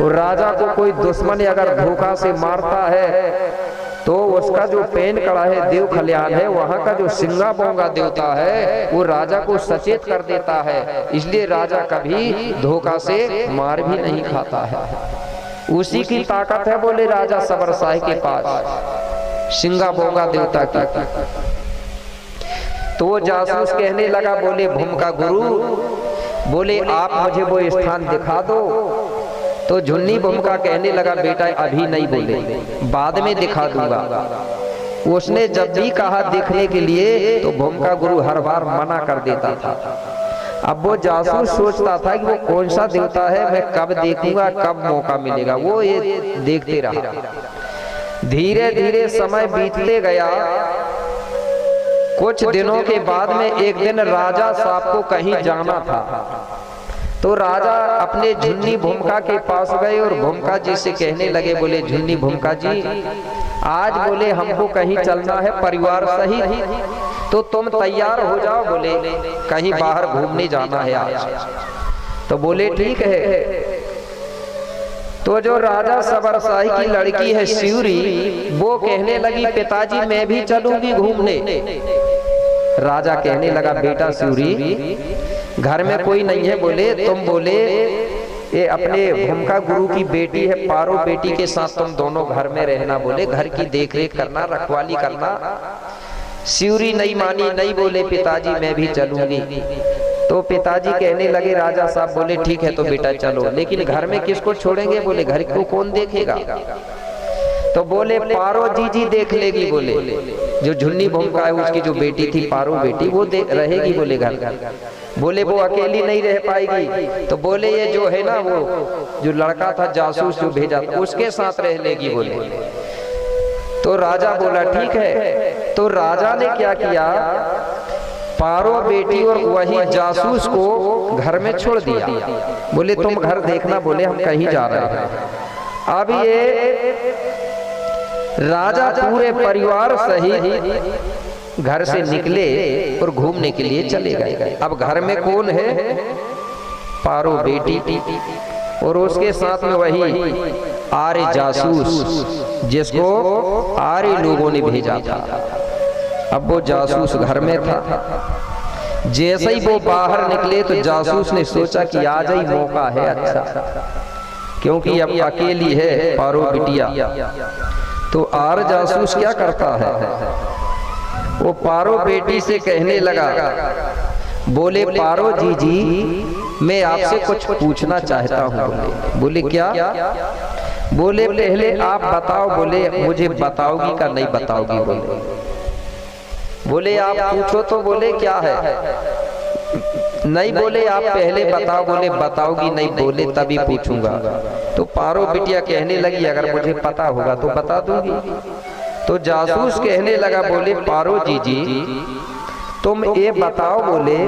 और राजा को कोई दुश्मन अगर धोखा से मारता है तो उसका जो पेन कड़ा है, देव खलियान है, वहां का जो सिंगा बोंगा देवता है वो राजा को सचेत कर देता है। इसलिए राजा कभी धोखा से मार भी नहीं खाता है। उसी की ताकत है बोले राजा सबरसाही के पास, सिंगा बोंगा देवता की। तो वो जासूस कहने लगा, बोले भूमिका गुरु, बोले आप मुझे वो स्थान दिखा दो। तो झुन्नी भूमिका कहने लगा, बेटा अभी नहीं, बोले बाद में दिखा दूंगा। उसने जब भी कहा देखने के लिए तो भूमिका गुरु हर बार मना कर देता था। अब वो जासूस सोचता था कि वो कौन सा देवता है, मैं कब देखूंगा, कब मौका मिलेगा, वो ये देखते रहा। धीरे धीरे समय बीतते गया। कुछ दिनों के बाद में एक दिन राजा साहब को कहीं जाना था, तो राजा अपने झुन्नी भूमिका के पास गए और भूमिका जी से कहने लगे, बोले झुन्नी भूमिका जी, आज बोले हमको कहीं चलना है परिवार सहित, तो तुम तैयार हो जाओ, बोले कहीं बाहर घूमने जाना है आज। तो बोले ठीक है। तो जो राजा सबरसाही की लड़की है सिउरी, वो कहने लगी पिताजी मैं भी चलूंगी घूमने। राजा कहने लगा, बेटा सिउरी घर में कोई नहीं है, बोले तुम बोले ये अपने भूमिका गुरु की बेटी है पारो बेटी के साथ तुम दोनों घर में रहना, बोले घर की देखरेख करना, रखवाली करना। सिउरी नहीं मानी, नहीं बोले पिताजी मैं भी चलूंगी। तो पिताजी कहने लगे, राजा साहब बोले ठीक है तो बेटा चलो, लेकिन घर में किसको छोड़ेंगे, बोले घर को कौन देखेगा। तो बोले पारो जी देख लेगी, बोले जो झुन्नी भूमिका है उसकी जो बेटी थी पारो बेटी, वो रहेगी बोले घर। बोले वो अकेली नहीं रह पाएगी, तो बोले ये जो है ना वो जो लड़का था जासूस जो भेजा था उसके साथ रह लेगी, बोले। तो राजा बोला ठीक है। तो राजा ने क्या किया, पारो बेटी और वही जासूस को घर में छोड़ दिया। बोले तुम घर देखना, बोले हम कहीं जा रहे हैं। अब ये राजा पूरे परिवार सहित घर से निकले और घूमने के लिए चले गए। अब घर में कौन है, पारो बेटी और उसके साथ में वही आर्य जासूस जिसको आर्य लोगों ने भेजा था। अब वो जासूस घर में था। जैसे ही वो बाहर निकले तो जासूस ने सोचा कि आज ही मौका है अच्छा, क्योंकि अब अकेली है पारो बिटिया। तो आर्य जासूस क्या करता है, वो पारो बेटी से कहने लगा, बोले पारो जी मैं आपसे कुछ पूछना चाहता हूँ। बोले क्या, बोले पहले आप बताओ, बोले मुझे बताओगी का नहीं बताओगी, बोले आप पूछो तो बोले क्या है, नहीं बोले आप पहले बताओ, बोले बताओगी नहीं, बोले तभी पूछूंगा। तो पारो बिटिया कहने लगी अगर मुझे पता होगा तो बता दूंगी। तो जासूस कहने लगा, बोले पारो जी तुम ये बताओ, बोले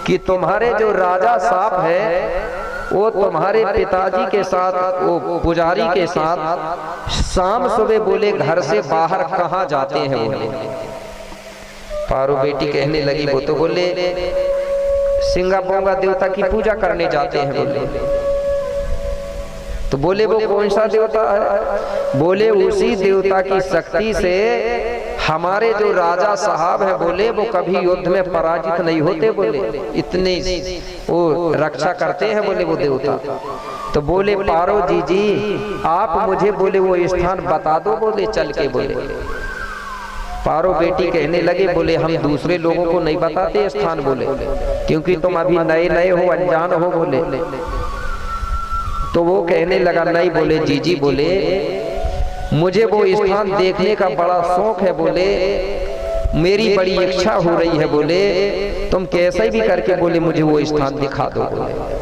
कि तुम्हारे जो राजा साहब है वो तुम्हारे पिताजी के साथ, वो पुजारी के साथ शाम सुबह बोले घर से बाहर कहाँ जाते हैं, बोले। पारो बेटी कहने लगी, वो तो बोले सिंगा बोंगा देवता की पूजा करने जाते हैं, बोले। तो बोले वो कौन सा देवता है, बोले उसी देवता की शक्ति से हमारे जो राजा साहब है, बोले वो कभी युद्ध में पराजित नहीं होते, बोले इतने वो रक्षा करते हैं, बोले वो देवता। तो बोले पारो जी आप मुझे बोले वो स्थान बता दो, बोले चल के, बोले। पारो बेटी कहने लगे, बोले हम दूसरे लोगों को नहीं बताते स्थान, बोले क्योंकि तुम अभी नए नए हो, अनजान हो, बोले। तो वो कहने लगा नहीं, बोले जी बोले मुझे वो स्थान देखने का बड़ा शौक है, बोले मेरी बड़ी इच्छा हो रही है, बोले तुम कैसे भी करके बोले मुझे वो स्थान दिखा दो, बोले।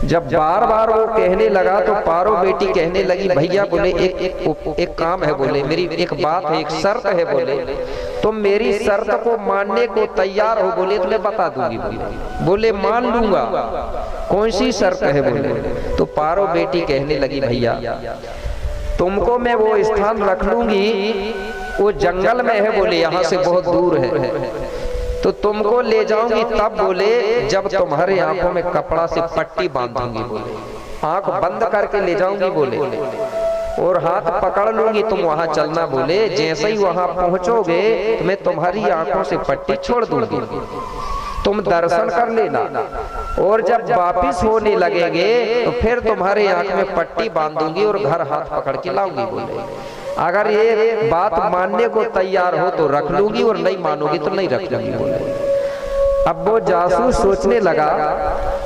जब बार बार वो कहने लगा तो पारो बेटी कहने लगी, भैया बोले एक काम है, बोले मेरी एक बात है, एक शर्त है, बोले तुम मेरी शर्त को मानने को तैयार हो, बोले तो मैं बता दूंगी, बोले मान लूंगा, कौन सी शर्त है, बोले। तो पारो बेटी कहने लगी, भैया तुमको मैं वो स्थान रख लूंगी, वो जंगल में है, बोले यहाँ से बहुत दूर है, तो तुमको ले जाऊंगी तब, बोले जब तुम्हारे आंखों में कपड़ा से पट्टी बांधूंगी, बोले आंख बंद करके ले जाऊंगी बोले, और हाथ पकड़ लूंगी, तुम वहां चलना बोले। जैसे ही वहां पहुंचोगे तो मैं तुम्हारी आंखों से पट्टी छोड़ दूंगी, तुम दर्शन कर लेना, और जब वापिस होने लगेंगे तो फिर तुम्हारे आंख में पट्टी बांध दूंगी और घर हाथ पकड़ के लाऊंगी बोले। अगर ये बात मानने को तैयार हो तो रख लूंगी, और नहीं मानोगी तो नहीं रख लूंगी बोले। अब वो जासूस सोचने लगा,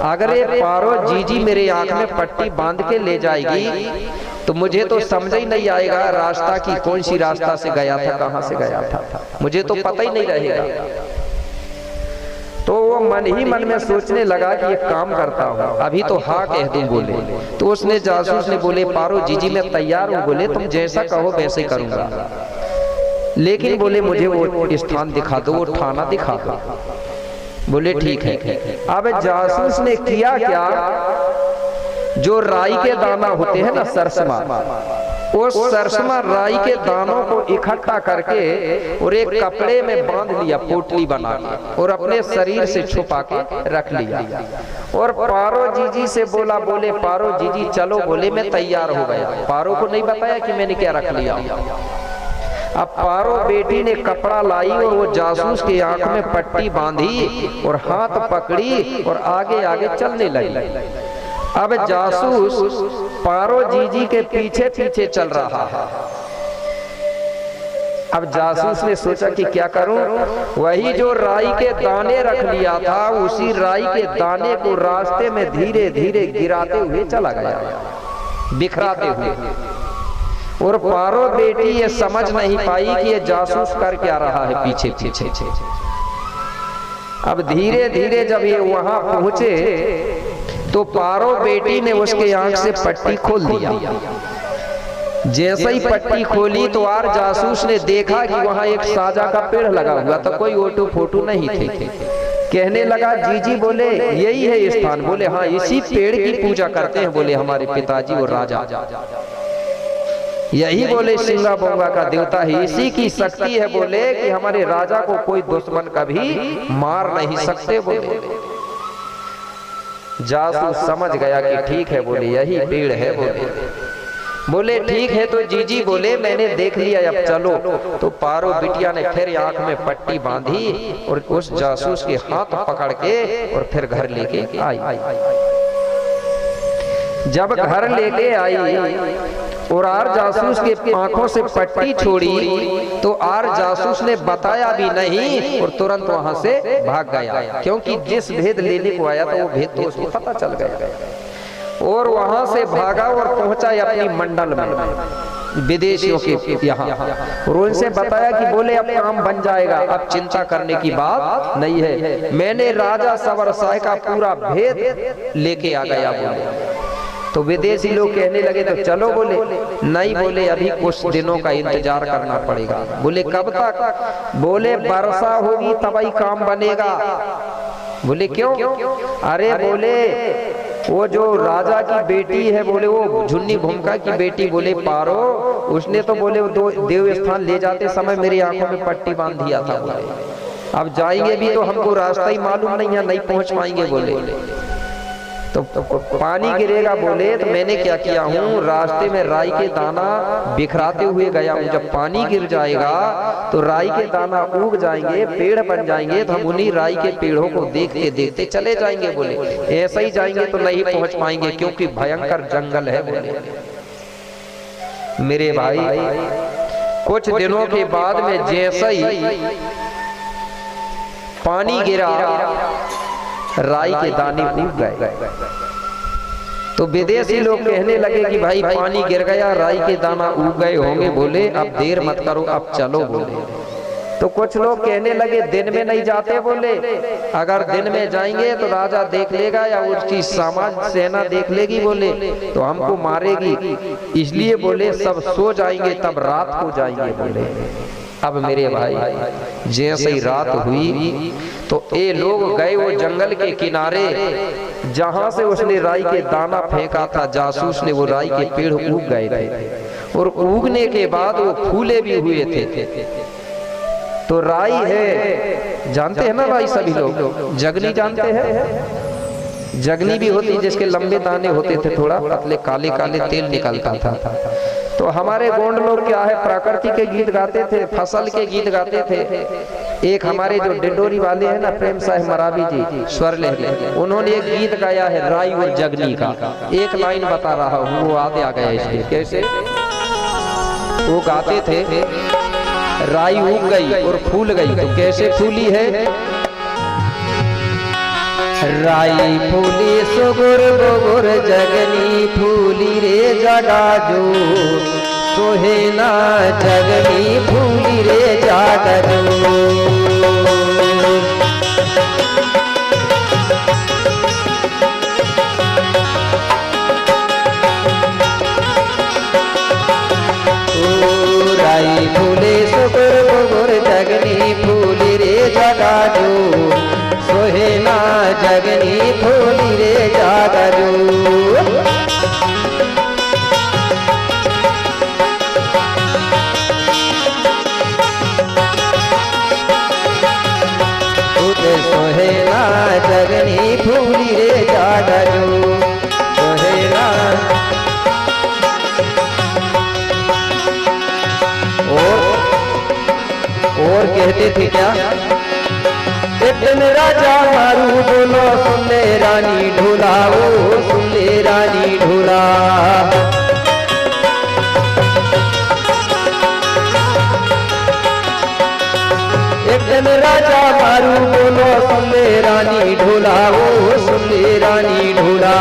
अगर ये पारो जीजी मेरे आंख में पट्टी बांध के ले जाएगी तो मुझे तो समझ ही नहीं आएगा रास्ता की कौन सी रास्ता से गया था, कहां से गया था, मुझे तो पता ही नहीं रहेगा। तो वो मन ही मन में सोचने लगा कि एक काम करता हूँ, अभी तो हाँ कह दूं बोले। तो उसने जासूस ने बोले, पारो जीजी मैं तैयार हूँ बोले, तुम जैसा कहो वैसे करूंगा, लेकिन बोले मुझे वो स्थान दिखा दो, वो थाना दिखा दो। बोले ठीक है। अब जासूस ने किया क्या, जो राई के दाना होते हैं ना सरसमा, वो सरसमा राई के दानों को इकट्ठा करके और एक कपड़े में बांध लिया, पोटली बना के, और अपने शरीर से छुपा के रख लिया। और पारो जीजी से बोला, बोले पारो जीजी चलो बोले, मैं तैयार हो गया। पारो को नहीं बताया कि मैंने क्या रख लिया। अब पारो बेटी ने कपड़ा लाई और वो जासूस की आंख में पट्टी बांधी और हाथ पकड़ी और आगे आगे चलने लगी। अब जासूस पारो जीजी के पीछे पीछे चल रहा है। अब जासूस ने सोचा कि क्या करूं, वही जो राई के दाने रख लिया था, उसी राई के दाने को रास्ते में धीरे धीरे गिराते हुए चला गया, बिखराते हुए। और पारो बेटी ये समझ नहीं पाई कि ये जासूस कर क्या रहा है पीछे पीछे। अब धीरे धीरे जब ये वहां पहुंचे तो पारो बेटी ने उसके आंख से पट्टी खोल दिया। जैसे ही पट्टी खोली तो आर जासूस ने देखा कि वहां एक साजा का पेड़ लगा हुआ था, कोई ऑटो फोटो नहीं थे। कहने लगा जीजी बोले यही है स्थान, बोले हाँ इसी पेड़ की पूजा करते हैं बोले हमारे पिताजी और राजा, यही बोले सिंगा बोंगा का देवता है, इसी की शक्ति है बोले कि हमारे राजा को कोई दुश्मन कभी मार नहीं सकते बोले। जासूस समझ गया कि ठीक है बोले यही पेड़ है बोले ठीक है। तो जीजी बोले मैंने देख लिया, अब चलो। तो पारो बिटिया ने फिर आंख में पट्टी बांधी और उस जासूस के हाथ पकड़ के और फिर घर लेके आई। जब घर लेके आई और आर जासूस के आंखों से पट्टी छोड़ी तो आर जासूस ने बताया भी नहीं और तुरंत वहां से भाग गया, क्योंकि जिस भेद लेने को आया था वो भेद तो उसको पता चल गया। और वहां से भागा और पहुंचा अपनी मंडल में विदेशियों के यहाँ, और उनसे बताया कि बोले अब काम बन जाएगा, अब चिंता करने की बात नहीं है, मैंने राजा सवर शाह का पूरा भेद लेके आ गया बोले। तो विदेशी लोग कहने लगे तो चलो बोले, नहीं बोले अभी कुछ दिनों का इंतजार करना पड़ेगा। बोले कब तक, बोले वर्षा होगी तब ही काम बनेगा। बोले क्यों, अरे बोले वो जो राजा की बेटी है बोले वो झुन्नी भूमिका की बेटी बोले पारो, उसने तो बोले वो देव स्थान ले जाते समय मेरी आंखों में पट्टी बांध दिया था बोले। अब जाएंगे भी तो हमको रास्ता ही मालूम नहीं है, नहीं पहुंच पाएंगे बोले। तो पानी गिरेगा बोले तो मैंने क्या किया हूँ, रास्ते में राई के दाना बिखराते हुए गया हूँ। जब पानी गिर जाएगा तो राई के दाना उग जाएंगे, पेड़ बन जाएंगे, तो हम उन्हीं राई के पेड़ों को देखते देखते चले जाएंगे बोले। ऐसा ही जाएंगे तो नहीं पहुंच पाएंगे क्योंकि भयंकर जंगल है बोले। मेरे भाई कुछ दिनों के बाद में जैसे ही पानी गिरा राई के दाने उग गए। तो विदेशी लोग कहने लगे कि भाई पानी गिर गया, राई के दाना उग गए होंगे बोले, अब देर मत करो अब चलो बोले। तो कुछ लोग कहने लगे दिन में नहीं जाते बोले, अगर दिन में जाएंगे तो राजा देख लेगा या उसकी सामान सेना देख लेगी बोले तो हमको मारेगी, इसलिए बोले सब सो जाएंगे तब रात को जाएंगे बोले। अब मेरे भाई जैसे ही रात हुई तो ये लोग गए वो जंगल के किनारे जहां से उसने राई के दाना फेंका था, जासूस ने वो राई के पेड़ उग गए थे और उगने के बाद वो फूले भी हुए थे। तो राई है जानते हैं ना भाई, सभी लोग जगनी जानते हैं, जगनी भी होती जिसके लंबे दाने होते थे, थोड़ा पतले काले काले तेल निकलता था। तो हमारे गोंड लोग क्या है, प्रकृति के गीत गाते थे, फसल के गीत गाते थे। एक हमारे जो डिंडोरी वाले हैं ना, प्रेम साहब मरावी जी स्वर लहरी, उन्होंने एक गीत गाया है राई और जगनी का। एक लाइन बता रहा हूँ, वो आगे आ गया इसके। कैसे वो गाते थे, राई उग गई और फूल गई, तो कैसे फूली है? राई फूली सुगुर गोगुर जगनी फूली रे जगा जो, सोहेना जगनी फूली रे जागा जो। राई फूले सुगुर गोगुर जगनी फूली रे जगा जो, सोहेना जगनी फूली रे जागा जो। सोहेना जगनी फूली रे जागा जो, सोहेना। और कहते थे क्या, एक दिन राजा मारू बोलो सुन ले रानी ढोला, ओ सुन ले रानी ढोला। एक दिन राजा मारू बोलो सुन ले रानी ढोला, ओ सुन ले रानी ढोला।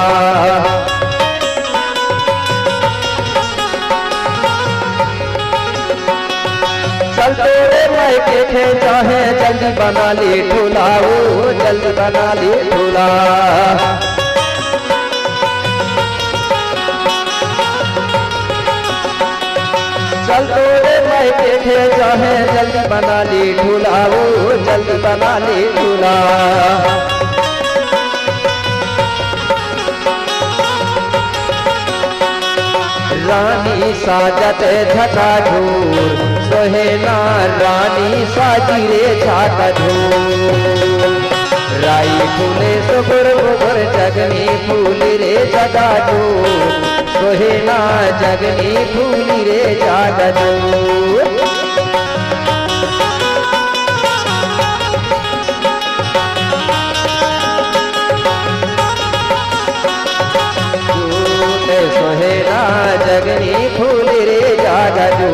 चलते रे मायके थे चाहे जल्दी बना ले ढोला, ओ जल्दी बना ले ढोला। चलते रे मायके थे चाहे जल्दी बना ले ढोला, ओ जल्दी बना ले ढोला। रानी साजत झकाझूर, सोहेना रानी साजी रे झाकाझूर। राई फूले सुगुर गोगुर जगनी फूली रे जगाझूर, सोहेना जगनी फूली रे जागाझूर। सोहेना जगनी फूली रे जागाजू,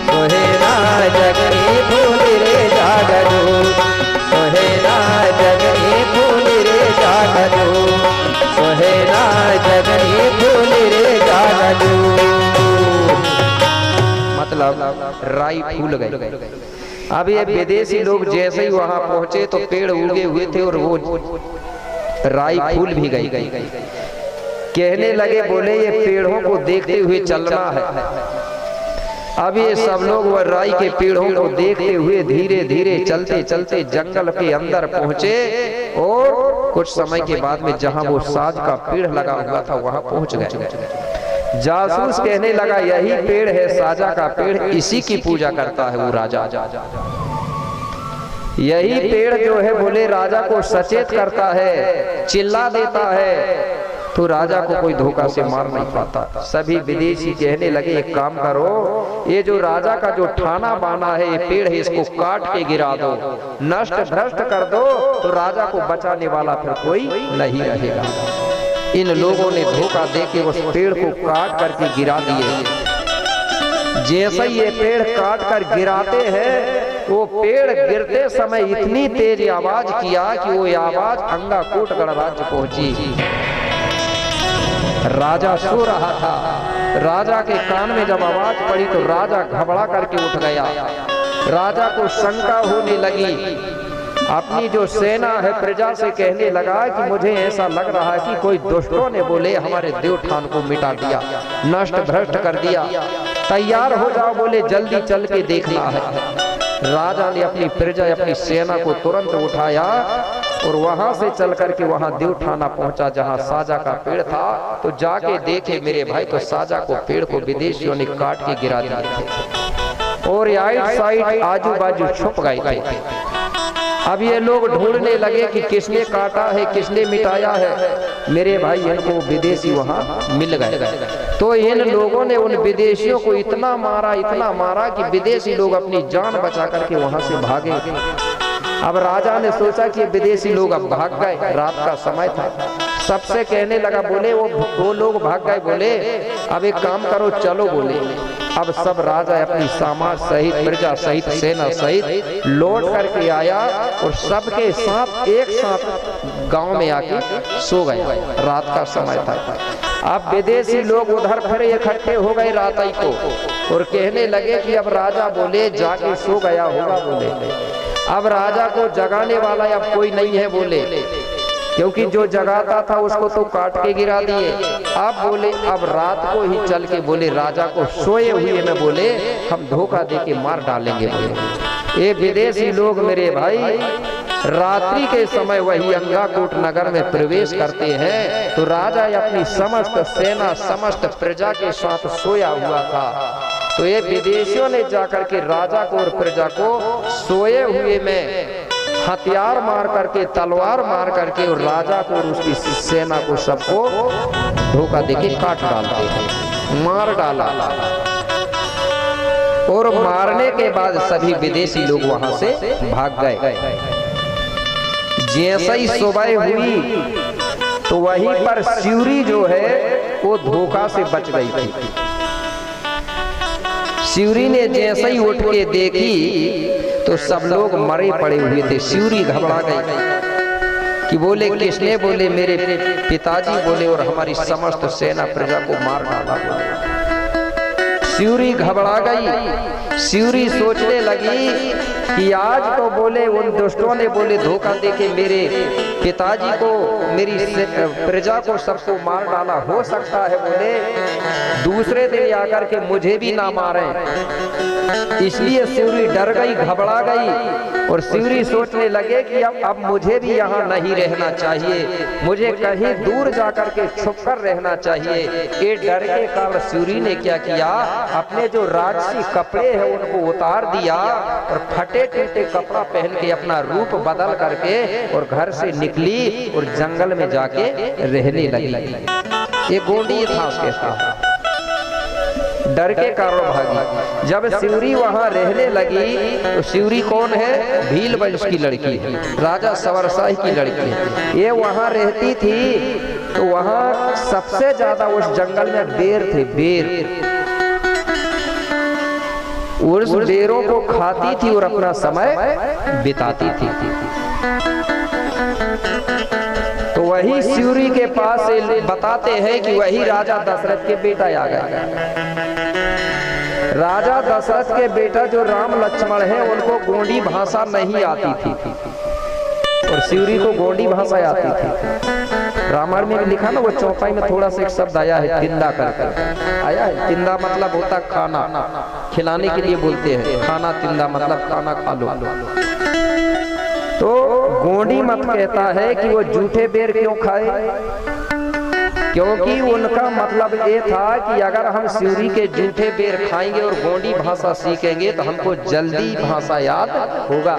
सोहेना जगनी फूली रे जागाजू, सोहेना जगनी फूली रे जागाजू, सोहेना जगनी फूली रे जागाजू। मतलब राई फूल गई। अब ये विदेशी लोग जैसे ही वहां पहुंचे तो पेड़ उगे हुए थे और वो राई फूल भी गई। कहने लगे, बोले ये पेड़ों को देखते हुए चलना है। अब ये सब लोग वह राई के पेड़ों को देखते हुए धीरे धीरे चलते चलते जंगल के अंदर पहुंचे और कुछ समय के बाद में जहां वो साज का पेड़ लगा हुआ था वहां पहुंच गए। जासूस कहने लगा, यही पेड़ है साजा का पेड़, इसी की पूजा करता है वो राजा। यही पेड़ जो है बोले राजा को सचेत करता है, चिल्ला देता है, तो राजा को कोई धोखा से मार नहीं पाता। सभी विदेशी कहने लगे, एक काम करो, ये जो राजा का जो ठाना बाना है ये पेड़ है, इसको काट के गिरा दो, नष्ट भ्रष्ट कर दो, तो राजा को बचाने वाला फिर कोई नहीं रहेगा। इन लोगों ने धोखा देके उस पेड़ को काट करके गिरा दिए। जैसे ही ये पेड़ काट कर गिराते हैं, वो पेड़ गिरते समय इतनी तेज आवाज किया कि वो आवाज अंगाकोट गणराज्य पहुंची। राजा सो रहा था, राजा के कान में जब आवाज पड़ी तो राजा घबरा करके उठ गया। राजा को शंका होने लगी, अपनी जो सेना है प्रजा से कहने लगा कि मुझे ऐसा लग रहा है कि कोई दुष्टों ने बोले हमारे देवठान को मिटा दिया, नष्ट भ्रष्ट कर दिया, तैयार हो जाओ, बोले जल्दी चल के देखना है। राजा ने अपनी प्रजा अपनी सेना को तुरंत उठाया और वहां से चल करके वहां देवठाना पहुंचा जहां साजा का पेड़ था। तो जाके देखे मेरे भाई, तो साजा को पेड़ को विदेशियों ने काट के गिरा दिए थे और साइड आजू बाजू छुप गए थे। अब ये लोग ढूंढने लगे कि किसने काटा है, किसने मिटाया है। मेरे भाई इनको विदेशी वहां मिल गए। तो इन लोगों ने उन विदेशियों को इतना मारा कि विदेशी लोग अपनी जान बचा करके वहां से भागे। अब राजा ने सोचा कि विदेशी लोग अब भाग गए, रात का समय था। सबसे कहने लगा, बोले वो लोग भाग गए, बोले अब एक काम करो, चलो। बोले अब सब राजा अपनी समाज सहित, प्रजा सहित, सेना सहित लौट करके आया और सबके साथ एक साथ गांव में आके सो गए। रात का समय था। अब विदेशी लोग उधर फिर इकट्ठे हो गए रात ही को और कहने लगे कि अब राजा बोले जाके सो गया होगा। बोले अब राजा को जगाने वाला अब कोई नहीं है। बोले क्योंकि जो जगाता था उसको तो काट के गिरा दिए। अब बोले अब रात को ही चल के बोले राजा को सोए हुए में बोले हम धोखा दे के मार डालेंगे। बोले ये विदेशी लोग मेरे भाई रात्रि के समय वही अंगाकोट नगर में प्रवेश करते हैं। तो राजा अपनी समस्त सेना, समस्त प्रजा के साथ सोया हुआ था। तो ये विदेशियों ने जाकर के राजा को और प्रजा को सोए हुए में हथियार मार करके, तलवार मार करके और राजा को और उसकी सेना को सबको धोखा देके काट डालते हैं, मार डाला। और मारने के बाद सभी विदेशी लोग वहां से भाग गए। जैसे ही सुबह हुई तो वहीं पर सिउरी जो है वो धोखा से बच गई थी। सिउरी ने जैसे ही उठ के देखी तो सब लोग मरे पड़े हुए थे। सिउरी घबरा गई कि बोले किसने? बोले मेरे पिताजी बोले और हमारी समस्त सेना प्रजा को मार डाला। सिउरी घबरा गई। सिउरी सोचने लगी कि आज तो बोले उन दुष्टों ने बोले धोखा देके मेरे पिताजी को, मेरी प्रजा को सबको मार डाला। हो सकता है बोले दूसरे दिन आकर के मुझे भी ना मारें। इसलिए सिउरी डर गई, घबरा गई और सिउरी सोचने लगे कि अब मुझे भी यहाँ नहीं रहना चाहिए, मुझे कहीं दूर जाकर के छुप कर रहना चाहिए। ये डर के कारण सिउरी ने क्या किया, अपने जो राजसी कपड़े हैं उनको उतार दिया और फटे टूटे कपड़ा पहन के अपना रूप बदल करके और घर से निकली और जंगल में जाके रहने लगी। ये गोंडी था उसके साथ, डर के कारण भागी। जब सिउरी वहां रहने लगी तो सिउरी कौन है? भील वंश की लड़की है, राजा सवरशाही की लड़की है। ये वहां रहती थी तो वहां सबसे ज्यादा उस जंगल में बेर थे, बेर। उस बेरों को खाती थी और अपना समय बिताती थी। तो वही सिउरी के पास से बताते हैं कि वही राजा दशरथ के बेटा आ गए। राजा दशरथ के बेटा जो राम लक्ष्मण है उनको गोंडी भाषा नहीं आती थी और सिउरी को गोंडी भाषा आती थी। रामायण में भी लिखा ना, वो चौपाई में थोड़ा सा एक शब्द आया है, तिंदा करके आया है। तिंदा मतलब होता खाना, खिलाने के लिए बोलते हैं खाना। तिंदा मतलब खाना खा लो। तो गोंडी मत कहता है कि वो जूठे बेर क्यों खाए, क्योंकि उनका मतलब ये था कि अगर हम सिउरी के जूठे बेर खाएंगे और गोंडी भाषा सीखेंगे तो हमको जल्दी भाषा याद होगा।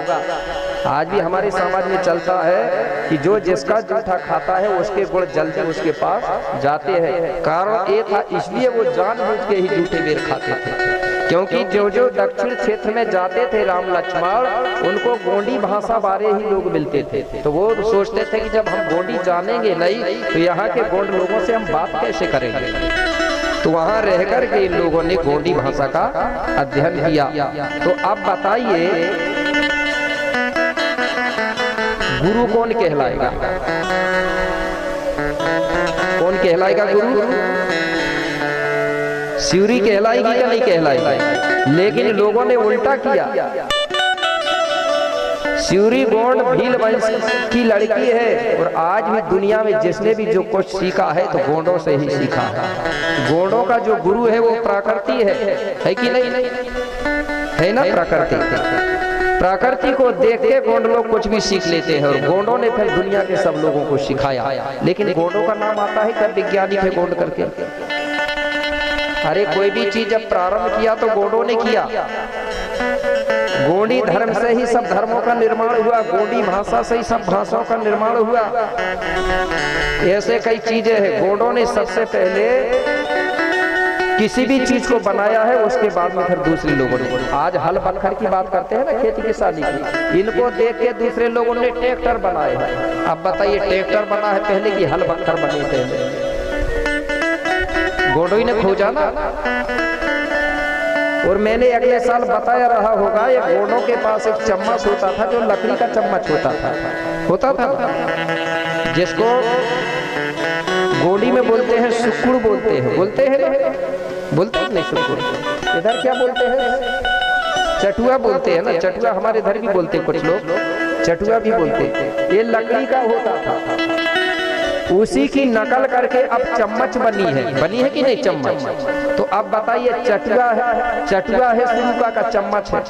आज भी हमारे समाज में चलता है कि जो जिसका जूठा खाता है उसके गुण जल्दी उसके पास जाते हैं। कारण ये था, इसलिए वो जानबूझ के ही जूठे बेर खाते थे। क्योंकि जो जो दक्षिण क्षेत्र में जाते थे राम लक्ष्मण, उनको गोंडी भाषा वाले ही लोग मिलते थे। तो वो सोचते थे कि जब हम गोंडी जानेंगे नहीं तो यहाँ के गोंड लोगों से हम बात कैसे करेंगे। तो वहां रहकर के इन लोगों ने गोंडी भाषा का अध्ययन किया। तो अब बताइए गुरु कौन कहलाएगा? कौन कहलाएगा गुरु? सिउरी कहलाएगी या नहीं कहलाएगी? लेकिन लोगों ने उल्टा किया। सिउरी गोंड भील वंश की लड़की है और आज भी दुनिया में जिसने भी जो कुछ सीखा है तो गोंडों से ही सीखा है। गोंडों का जो गुरु है वो प्रकृति है कि नहीं? है ना प्रकृति। प्रकृति को देख के गोंड लोग कुछ भी सीख लेते हैं और गोंडों ने फिर दुनिया के सब लोगों को सिखाया। लेकिन गोंडों का नाम आता है कब? वैज्ञानिक है गोंड करके। अरे कोई भी चीज जब प्रारंभ किया तो गोंडों ने किया, गोंडी धर्म से ही सब धर्मों का निर्माण हुआ, गोंडी भाषा से ही सब भाषाओं का निर्माण हुआ। ऐसे कई चीजें हैं। गोंडों ने सबसे पहले किसी भी चीज को बनाया है, उसके बाद में फिर दूसरे लोगों ने। आज हल बखर की बात करते हैं ना, खेती किसानी की, इनको देख के दूसरे लोगों ने ट्रैक्टर बनाए हैं। अब बताइए ट्रैक्टर बना है पहले कि हल बखर बने पहले? गोंडों ही ने खोजा ना। और मैंने अगले साल बताया रहा होगा, एक गोंडों के पास एक चम्मच होता था जो लकड़ी का चम्मच होता था जिसको गोंडी में बोलते हैं सुकुड़ बोलते हैं नहीं सुकुड़, इधर क्या बोलते हैं? चटुआ बोलते हैं ना। चटुआ हमारे इधर भी बोलते हैं, कुछ लोग चटुआ भी बोलते हैं। ये लकड़ी का होता था, उसी की नकल करके अब चम्मच बनी है कि नहीं चम्मच? तो अब बताइए चटुआ है सुरुका का चम्मच है,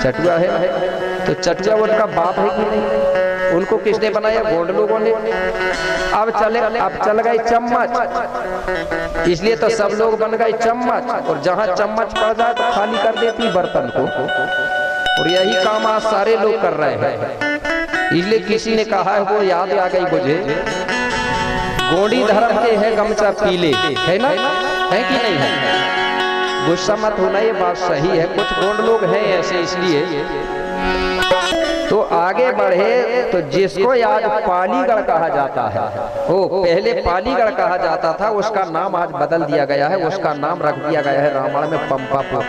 चटुआ है। तो चटुआ उनका बाप है कि नहीं? उनको किसने बनाया? गोंड लोगों ने। अब चल गई चम्मच, इसलिए तो सब लोग बन गए चम्मच। और जहां चम्मच पड़ जाए तो खाली कर देती बर्तन को। और यही काम आज सारे लोग कर रहे हैं। इसलिए किसी ने कहा है, वो याद आ गई मुझे, गोंडी धर्म के है गमछा पीले, है ना? है कि नहीं है? गुस्सा मत होना, ये बात सही है। कुछ गोंड लोग हैं ऐसे, इसलिए तो आगे बढ़े। तो जिसको आज पालीगढ़ कहा जाता है, वो पहले पालीगढ़ कहा जाता था, उसका नाम आज बदल दिया गया है। उसका नाम रख दिया गया है रामायण में पंपापुर।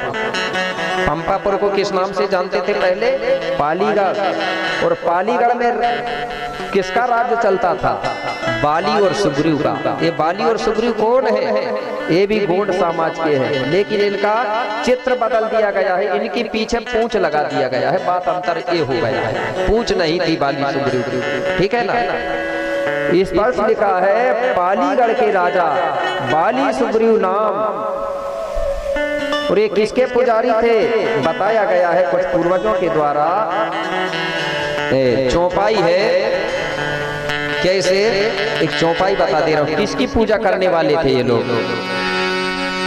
पंपापुर को किस नाम से जानते थे पहले? पालीगढ़। और पालीगढ़ में किसका राज्य चलता था? बाली और सुग्रीव का। ये बाली और सुग्रीव कौन है? ये भी गोंड समाज के हैं, लेकिन इनका चित्र बदल दिया गया है। इनके पीछे पूंछ लगा दिया गया है। बात अंतर ये हो गया है, पूंछ नहीं थी बाली सुग्रीव की, ठीक है ना? इस पर लिखा है पालीगढ़ के राजा बाली सुग्रीव नाम। और ये किसके पुजारी थे? बताया गया है कुछ पूर्वजों के द्वारा। चौपाई है, कैसे? एक चौपाई बता दे रहा हूं, किसकी पूजा करने वाले थे ये लोग?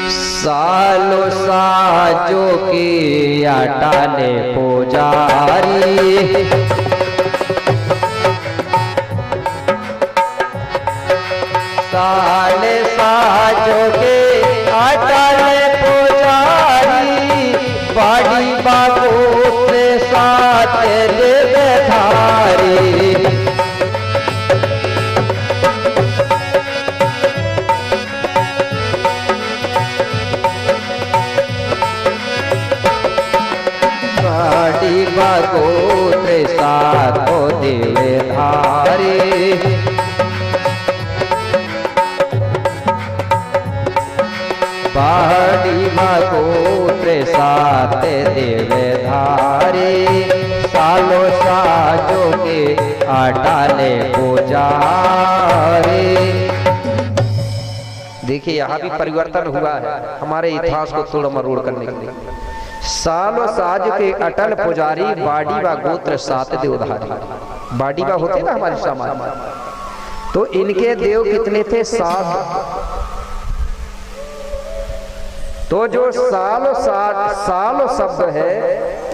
सालो साजो की अटाले पुजारी, साले साजो के अटाले पुजारी, बाड़ी बागो से साथ ले धारी। गोत्र सातो देवे धारे, पहाड़ी गोत्र सात देवे धारे, सालो साजो के अटाले पुजारे। देखिए यहाँ भी परिवर्तन हुआ है हमारे इतिहास को तोड़ मरोड़ करने के लिए। सालो साज के अटल पुजारी, बाड़ी व गोत्र सात देवधारी। बाड़ी व होते ना हमारे समाज में, तो इनके देव कितने थे? 7। तो जो सालो शब्द है,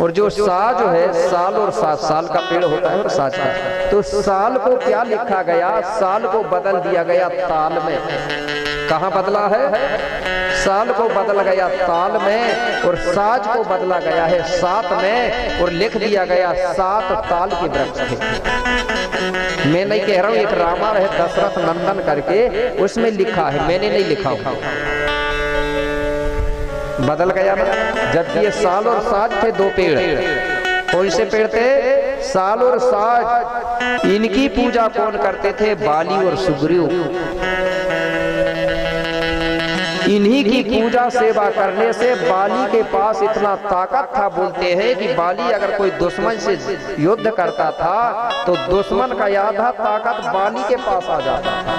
और जो साज है, साल और साल का पेड़ होता है और साज का, तो साल को क्या लिखा गया? साल को बदल दिया गया ताल में। कहाँ बदला है? साल को बदल गया ताल में, और साज को बदला गया है 7 में, और लिख दिया गया 7 ताल के वृक्ष थे। मैं नहीं कह रहा हूं, एक रामायण है दशरथ नंदन करके, उसमें लिखा है, मैंने नहीं लिखा हूं। बदल गया ना, जबकि ये साल और साज थे 2 पेड़। कौन से पेड़ थे? साल और साज। इनकी पूजा कौन करते थे? बाली और सुग्रीव। इन्हीं की पूजा सेवा करने से बाली के पास इतना ताकत था, बोलते हैं कि बाली अगर कोई दुश्मन से युद्ध करता था तो दुश्मन का आधा ताकत बाली के पास आ जाता था।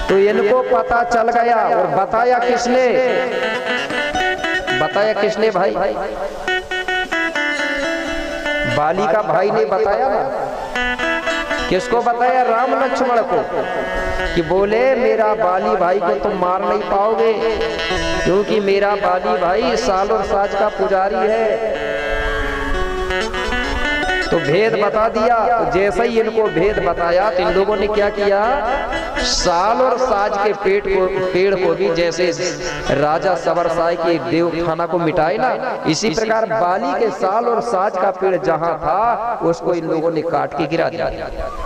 तो इनको पता चल गया, और बताया किसने? बताया किसने भाई? बाली का भाई ने बताया ना। किसको बताया? राम लक्ष्मण को, कि बोले मेरा बाली भाई को तुम मार नहीं पाओगे, क्योंकि मेरा बाली भाई साल और साज का पुजारी है। तो भेद बता दिया। तो जैसे ही इनको भेद बताया तो इन लोगों ने क्या किया, साल और साज के पेड़ को भी जैसे राजा सबर साई के देव खाना को मिटाए ना, इसी प्रकार बाली के साल और साज का पेड़ जहां था उसको इन लोगों ने काट के गिरा दिया।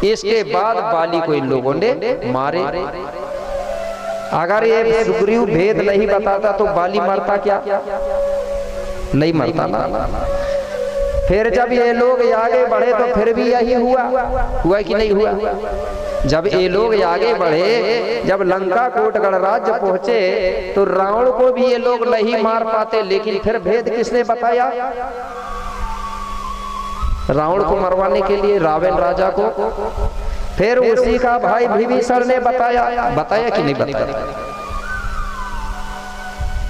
इसके बाद बाली को इन लोगों ने मारे। अगर ये सुग्रीव भेद नहीं बताता तो बाली मरता क्या? नहीं मरता ना। फिर जब ये लोग आगे बढ़े तो फिर भी यही हुआ कि नहीं हुआ? जब ये लोग आगे बढ़े, जब लंका कोटगढ़ राज्य पहुंचे तो रावण को भी ये लोग नहीं मार पाते, लेकिन फिर भेद किसने बताया? रावण को मरवाने के लिए रावण राजा को। फिर उसी का भाई विभीषण ने बताया कि नहीं बताया?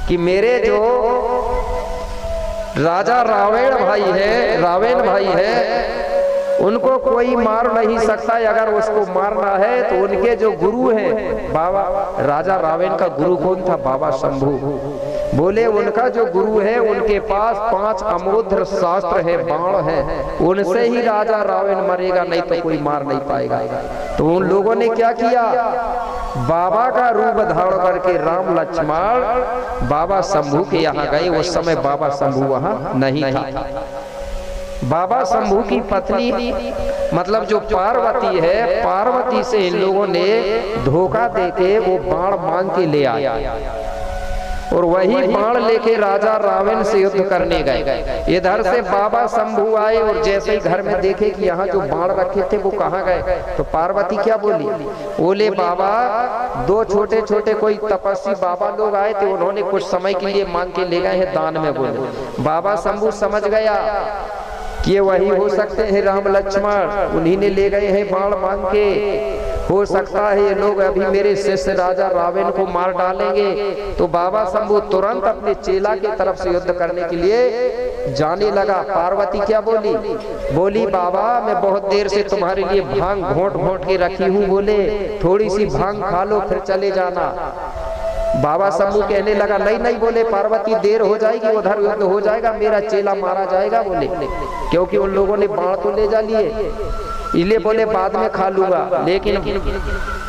कि मेरे जो राजा रावण भाई है उनको कोई मार नहीं सकता। अगर उसको मारना है तो उनके जो गुरु हैं, बाबा राजा रावण का गुरु कौन था? बाबा शंभू। बोले उनका जो गुरु है उनके पास 5 अमोघ शास्त्र है, बाण है, उनसे ही राजा रावण मरेगा, नहीं तो कोई मार नहीं पाएगा। तो उन लोगों ने क्या किया, बाबा का रूप धारण करके राम लक्ष्मण बाबा शंभू के यहाँ गए। उस समय बाबा शंभू वहां नहीं था। बाबा शंभू की पत्नी मतलब जो पार्वती है, पार्वती से इन लोगों ने धोखा देके वो बाण मांग के ले आया और वही बाण लेके राजा रावण से युद्ध करने गए। इधर से बाबा शंभू आए और जैसे ही घर में देखे कि यहाँ जो बाण रखे थे वो कहाँ गए, तो पार्वती क्या बोली? बोले बाबा 2 छोटे छोटे कोई तपस्वी बाबा लोग आए थे, उन्होंने कुछ समय के लिए मांग के ले गए हैं दान में। बोले बाबा शंभू समझ गया कि वही हो सकते हैं राम लक्ष्मण, उन्हीं ने ले गए हैं बाण मांग के। हो सकता है ये लोग अभी मेरे शिष्य राजा रावण को मार डालेंगे। तो बाबा शंभू तुरंत अपने चेला की तरफ से युद्ध करने के लिए जाने लगा। पार्वती क्या बोली? बोली बाबा मैं बहुत देर से तुम्हारे लिए भांग घोंट घोंट के रखी हूँ, बोले थोड़ी सी भांग खा लो फिर चले जाना। बाबा शंभू कहने लगा नहीं बोले पार्वती देर हो जाएगी, उधर युद्ध हो जाएगा, मेरा चेला मारा जाएगा। बोले क्योंकि उन लोगों ने बाण तो ले जा लिए, इले बोले बाद में खा लूंगा। लेकिन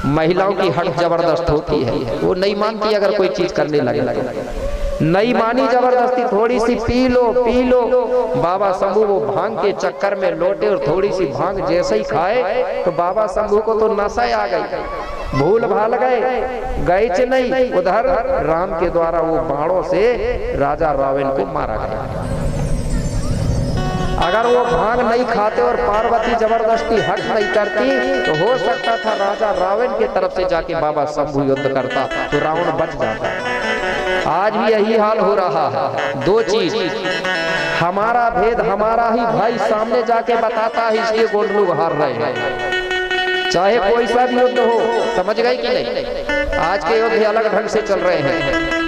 महिलाओं की हट जबरदस्त होती है, वो नहीं मानती अगर कोई चीज करने लगे। नहीं मानी जबरदस्ती, थोड़ी सी पी लो। बाबा शंभू वो भांग के चक्कर में लौटे और थोड़ी सी भांग जैसे ही खाए तो बाबा शंभू को तो नशा आ गई, भूल भाल गए नहीं। उधर राम के द्वारा वो बाणों से राजा रावण को मारा गया। अगर वो भांग नहीं खाते और पार्वती जबरदस्ती हट नहीं करती तो हो सकता था राजा रावण के तरफ से जाके बाबा शंभू युद्ध करता तो रावण बच जाता। आज भी यही हाल हो रहा है। 2 चीज, हमारा भेद हमारा ही भाई सामने जाके बताता है, इसलिए गोंड लोग हार रहे हैं। चाहे कोई सा भी युद्ध हो, समझ गए कि नहीं? आज के युद्ध अलग ढंग से चल रहे हैं।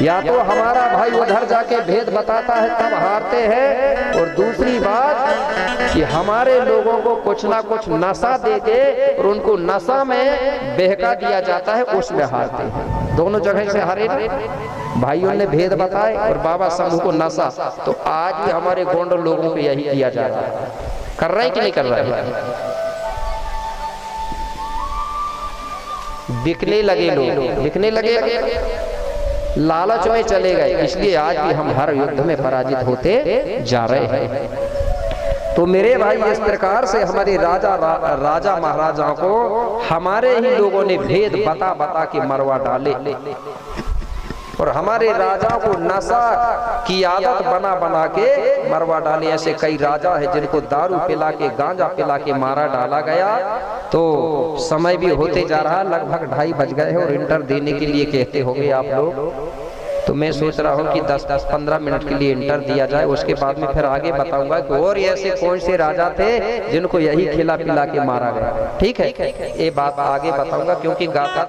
या तो हमारा भाई उधर जाके भेद बताता है तब हारते हैं, और दूसरी बात कि हमारे लोगों को कुछ ना कुछ नशा देके और उनको नशा में बहका दिया जाता है, उसमें हारते हैं। दोनों जगह से हारे ना। भाइयों ने भेद बताए और बाबा शंभू को नशा। तो आज भी हमारे गोंड लोगों को यही किया जा रहा है। कर रहे हैं कि नहीं कर रहे हैं? बिकने लगे लोग, बिकने लगे, लालच में चले गए। इसलिए आज भी हम हर युद्ध में पराजित होते जा रहे हैं। तो मेरे भाई इस प्रकार से हमारे राजा महाराजाओं को हमारे ही लोगों ने भेद बता के मरवा डाले और हमारे राजाओं को नशा की आदत बना के मरवा डाले। ऐसे कई राजा है जिनको दारू पिला के गांजा पिला के मारा डाला गया। तो समय भी होते जा रहा, लगभग 2:30 बज गए हैं और इंटर देने के लिए कहते होंगे आप लोग। तो मैं सोच रहा हूँ कि 10-15 मिनट के लिए इंटर दिया जाए, उसके बाद में फिर आगे बताऊंगा कि और ऐसे कौन से राजा थे जिनको यही खिला पिला के मारा गया। ठीक है, ये बात आगे बताऊंगा क्योंकि गाता